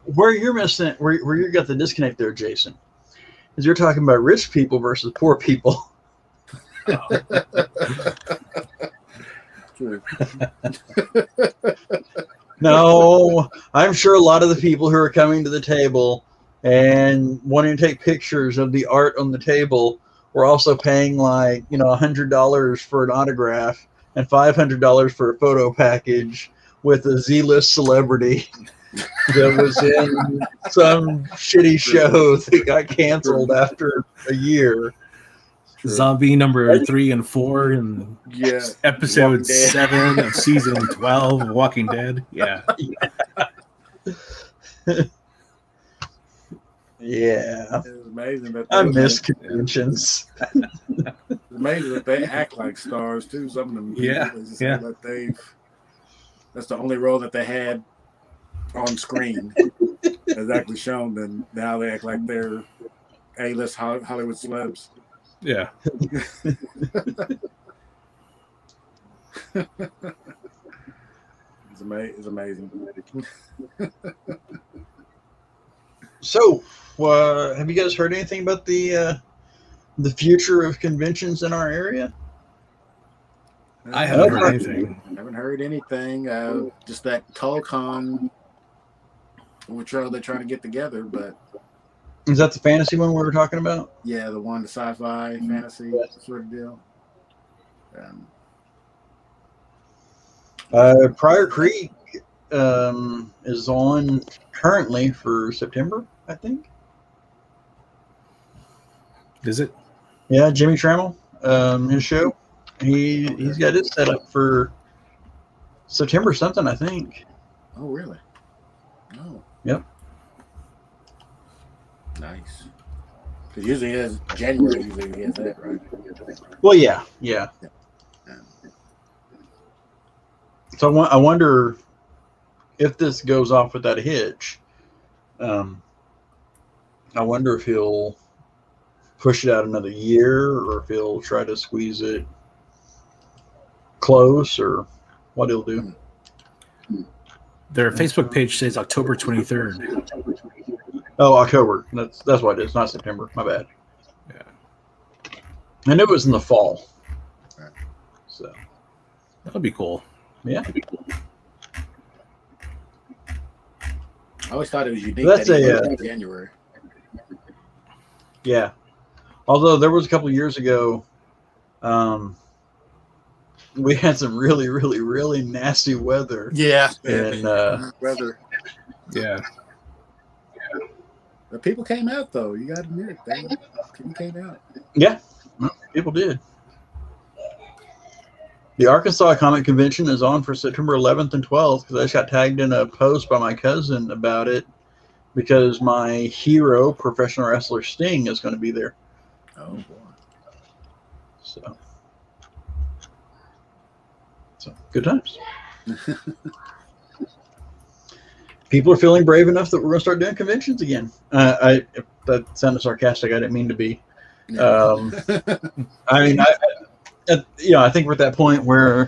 where you're missing, where you got the disconnect there, Jason, is you're talking about rich people versus poor people. True. No, I'm sure a lot of the people who are coming to the table and wanting to take pictures of the art on the table were also paying like, $100 for an autograph and $500 for a photo package with a Z-list celebrity that was in some shitty show that got canceled after a year. Zombie number 3 and 4 in episode 7 of season 12 of Walking Dead. Yeah. Yeah. It's amazing that I miss conventions. It's amazing that they act like stars too. Some of them, Yeah, yeah. That that's the only role that they had on screen has actually shown. Then now they act like they're A-list Hollywood celebs. Yeah. It's amazing. So, have you guys heard anything about the future of conventions in our area? I haven't heard anything. Haven't heard anything. Just that Tulcon, which they're trying to get together, but Is that the fantasy one we were talking about? yeah, the one, the sci-fi fantasy sort of deal. Prior Creek is on currently for September, I think. Is it? Yeah, Jimmy Trammell, his show. He's got it set up for September something, I think. Oh, really? Oh. Yep. Nice. Because usually he has January. Usually he has that, right? Well, yeah. So I wonder if this goes off without a hitch. I wonder if he'll push it out another year, or if he'll try to squeeze it close, or what he'll do. Their Facebook page says October 23rd. Oh, October. That's what it is, not September. My bad. Yeah. I knew it was in the fall. So That would be cool. yeah. I always thought it was unique That's that he was in January. Yeah. Although there was a couple of years ago, we had some really, really, really nasty weather. Yeah. And weather. Yeah. But people came out though. You got to admit, people came out. Yeah, people did. The Arkansas Comic Convention is on for September 11th and 12th because I just got tagged in a post by my cousin about it because my hero, professional wrestler Sting, is going to be there. Oh boy! So good times. People are feeling brave enough that we're going to start doing conventions again. If that sounded sarcastic. I didn't mean to be. I mean, I think we're at that point where,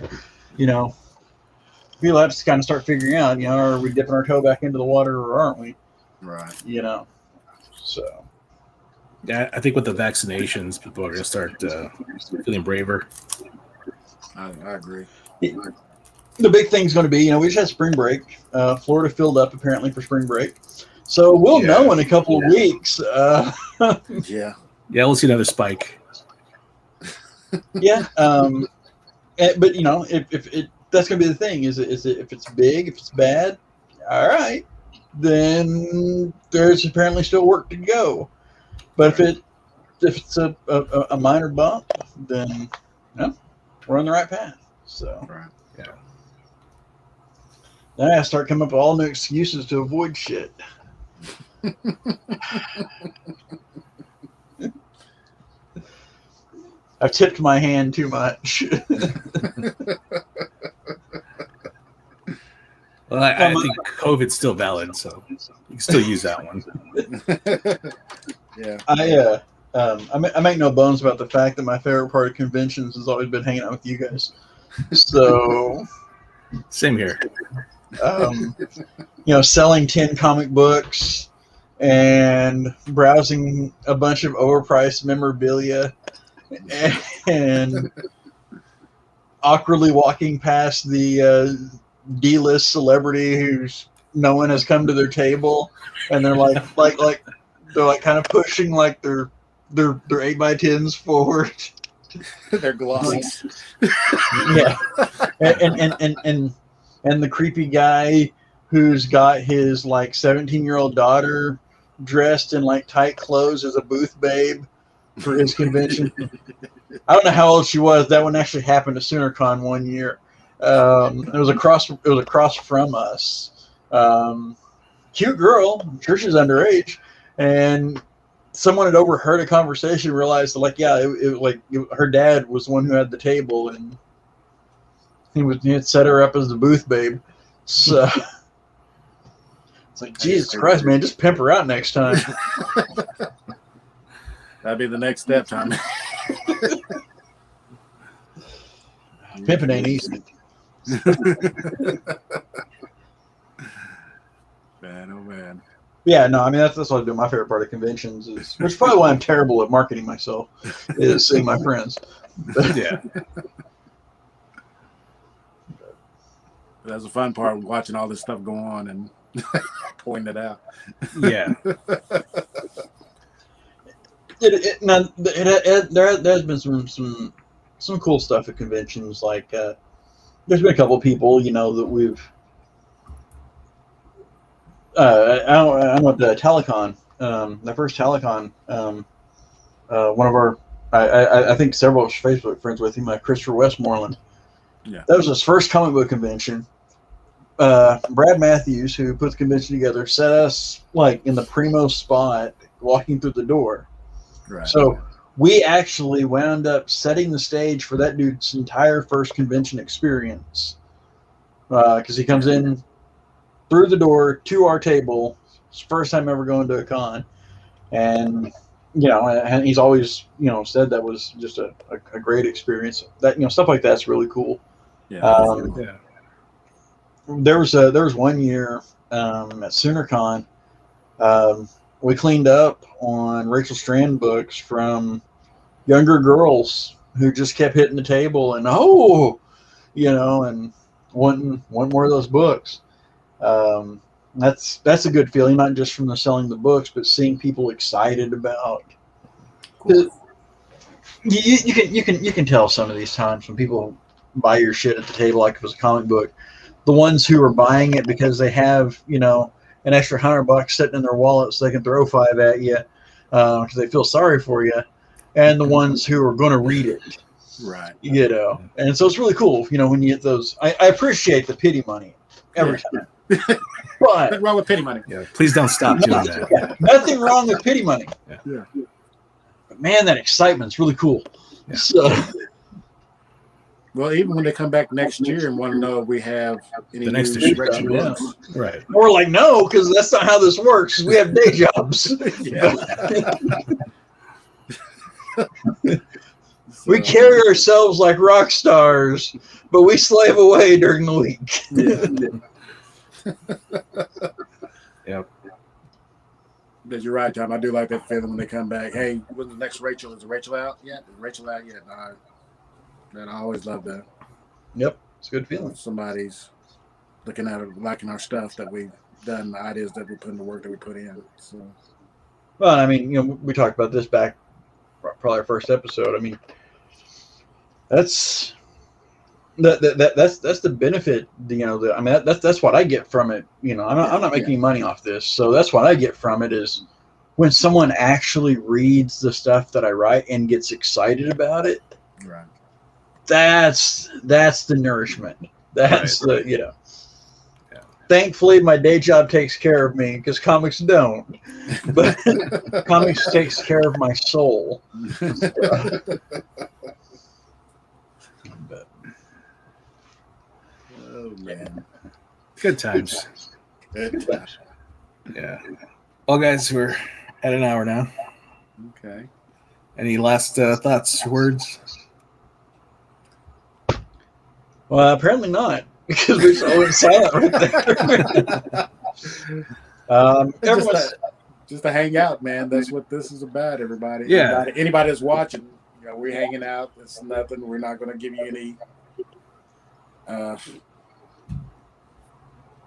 people have to kind of start figuring out, are we dipping our toe back into the water or aren't we? Right. So. Yeah, I think with the vaccinations, people are going to start feeling braver. I agree. The big thing's going to be, we just had spring break. Florida filled up apparently for spring break. So we'll know in a couple of weeks. Yeah, we'll see another spike. Yeah. But, if that's going to be the thing, is if it's big, if it's bad, all right, then there's apparently still work to go. But if it's a minor bump, then we're on the right path. So right. Yeah. Then I start coming up with all new excuses to avoid shit. I've tipped my hand too much. Well, I think COVID's still valid, so you can still use that one. Yeah. I make no bones about the fact that my favorite part of conventions has always been hanging out with you guys. So, same here. Selling 10 comic books and browsing a bunch of overpriced memorabilia and awkwardly walking past the D-list celebrity who's no one has come to their table, and they're like kind of pushing like their 8x10s forward. They're glossy. Yeah, and the creepy guy who's got his 17-year-old daughter dressed in tight clothes as a booth babe for his convention. I don't know how old she was. That one actually happened at SoonerCon one year. It was across from us. Cute girl. I'm sure she's underage, and someone had overheard a conversation, realized her dad was the one who had the table, and he had set her up as the booth babe. So it's Jesus Christ, man, just pimp her out next time. That'd be the next step, Tommy. Pimping ain't easy. Man, oh man. Yeah, no, I mean that's what I do. My favorite part of conventions is, which is probably why I'm terrible at marketing myself, is seeing my friends. Yeah. That's the fun part, watching all this stuff go on and pointing it out. Yeah. There has been some cool stuff at conventions. There's been a couple of people, that we've. I went to Telecon, the first Telecon. One of our, I think several of Facebook friends with him, Christopher Westmoreland. Yeah. That was his first comic book convention. Brad Matthews, who put the convention together, set us in the primo spot walking through the door. Right. So we actually wound up setting the stage for that dude's entire first convention experience. Because he comes in through the door to our table. It's the first time ever going to a con. And, and he's always, said that was just a great experience. That, stuff like that's really cool. Yeah. Yeah. There was one year at SoonerCon, we cleaned up on Rachel Strand books from younger girls who just kept hitting the table and and wanting more of those books. that's a good feeling, not just from the selling the books, but seeing people excited about. Cool. You can tell some of these times when people buy your shit at the table like it was a comic book. The ones who are buying it because they have, an extra $100 sitting in their wallet so they can throw 5 at you because they feel sorry for you, and the ones who are going to read it. Right. And so it's really cool, when you get those. I appreciate the pity money every time. But nothing wrong with pity money. Yeah, please don't stop doing that. Yeah, nothing wrong with pity money. Yeah. But man, that excitement's really cool. Yeah. So, well, even when they come back next year and want to know if we have any The next new issue. direction books. Right. we're like, no, because that's not how this works. We have day jobs. Yeah. We carry ourselves like rock stars, but we slave away during the week. Yep. But you're right, Tom. I do like that feeling when they come back. Hey, when's the next Rachel? Is Rachel out yet? Is Rachel out yet? Man, I always love that. Yep, it's a good feeling. Somebody's looking at it, liking our stuff that we've done, the ideas that we put in, the work that we put in. So, Well, I mean, we talked about this back probably our first episode. I mean, that's the benefit. That's what I get from it. I'm not making any money off this, so that's what I get from it is when someone actually reads the stuff that I write and gets excited about it. right. That's the nourishment. That's Right. Yeah. Thankfully, my day job takes care of me because comics don't. But comics takes care of my soul. Oh man, Good times. good. Yeah. Well, guys, we're at an hour now. Okay. Any last thoughts, words? Well, apparently not, because we're so silent right there. Everyone's, Just to hang out, man. That's what this is about, everybody. Yeah. Anybody that's watching, we're hanging out. It's nothing. We're not going to give you any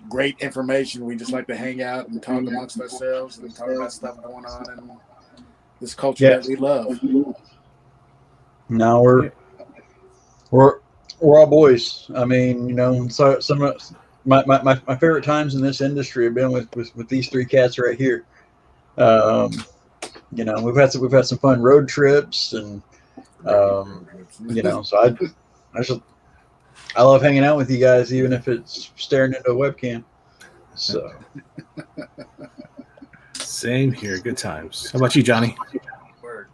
great information. We just like to hang out and talk amongst ourselves and talk about stuff going on in this culture that we love. now we're all boys. I mean, so some of my favorite times in this industry have been with these 3 cats right here. We've had some fun road trips and so I love hanging out with you guys, even if it's staring into a webcam. So Same here. Good times. How about you, Johnny? Word.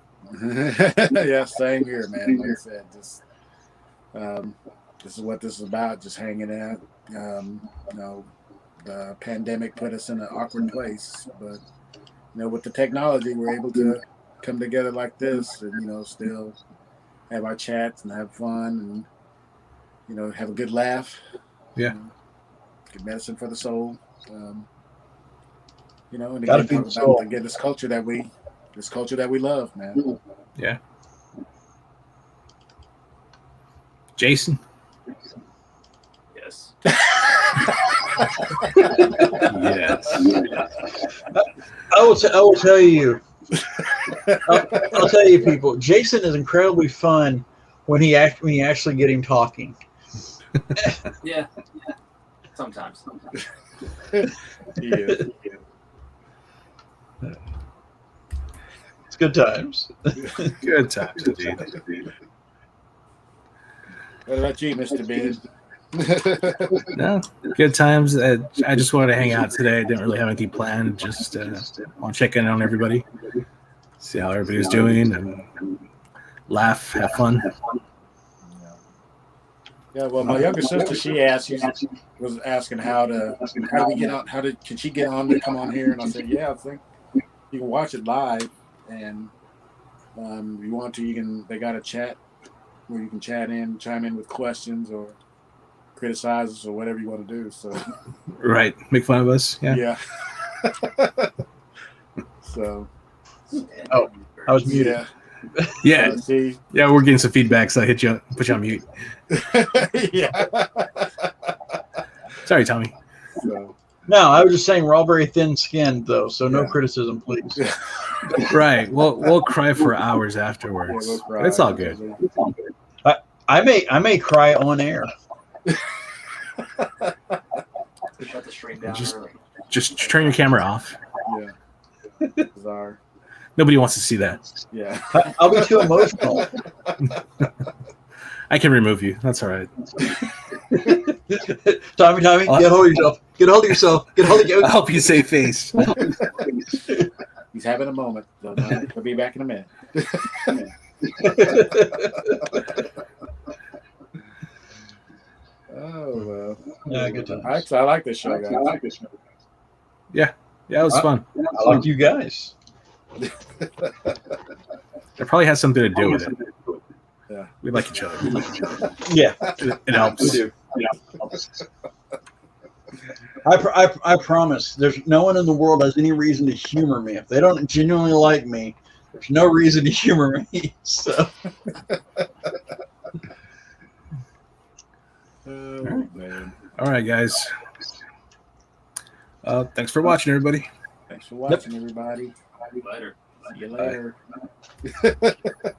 Yeah, same here, man. Like I said, just this is what this is about, just hanging out. The pandemic put us in an awkward place, but with the technology, we're able to come together like this and still have our chats and have fun and have a good laugh. Yeah. Good medicine for the soul. And Gotta again, feed talk the soul. about this culture that we love, man. Yeah. Jason? Yes. Yes. I will tell you. I'll tell you, people. Jason is incredibly fun when you actually get him talking. Yeah. Sometimes. Yeah. It's good times. Good times, indeed. What about you, Mr. Bean? No, good times. I just wanted to hang out today. I didn't really have anything planned. Just want to check in on everybody, see how everybody's doing, and laugh, have fun. Yeah, well, my younger sister, she was asking how do we get on? Can she get on to come on here? And I said, yeah, I think you can watch it live, and if you want to, they got a chat where you can chime in with questions or criticize us or whatever you want to do. So Right, make fun of us. Yeah. yeah. So Oh, I was muted. yeah. Yeah. See, Yeah, we're getting some feedback, so I put you on mute. yeah. Sorry, Tommy. So No, I was just saying we're all very thin-skinned, though, so no criticism, please. Right. We'll cry for hours afterwards. Yeah, we'll cry. But it's all good. I may cry on air. Shut the stream down early. Just turn your camera off. Yeah. Bizarre. Nobody wants to see that. Yeah. I'll be too emotional. I can remove you. That's all right. Tommy, get hold of yourself. Get hold of yourself. Get hold of yourself. I'll help you save face. He's having a moment. So he'll be back in a minute. Oh, well. Yeah, good time. Actually, I like this show, guys. Yeah, it was fun. I like you guys. It probably has something to do with it. Yeah. We like each other. Yeah, It helps. we do. I promise. There's no one in the world has any reason to humor me. If they don't genuinely like me, there's no reason to humor me. So. Oh, man. All right, guys. Thanks for watching, everybody. Thanks for watching, everybody. Later. See you later.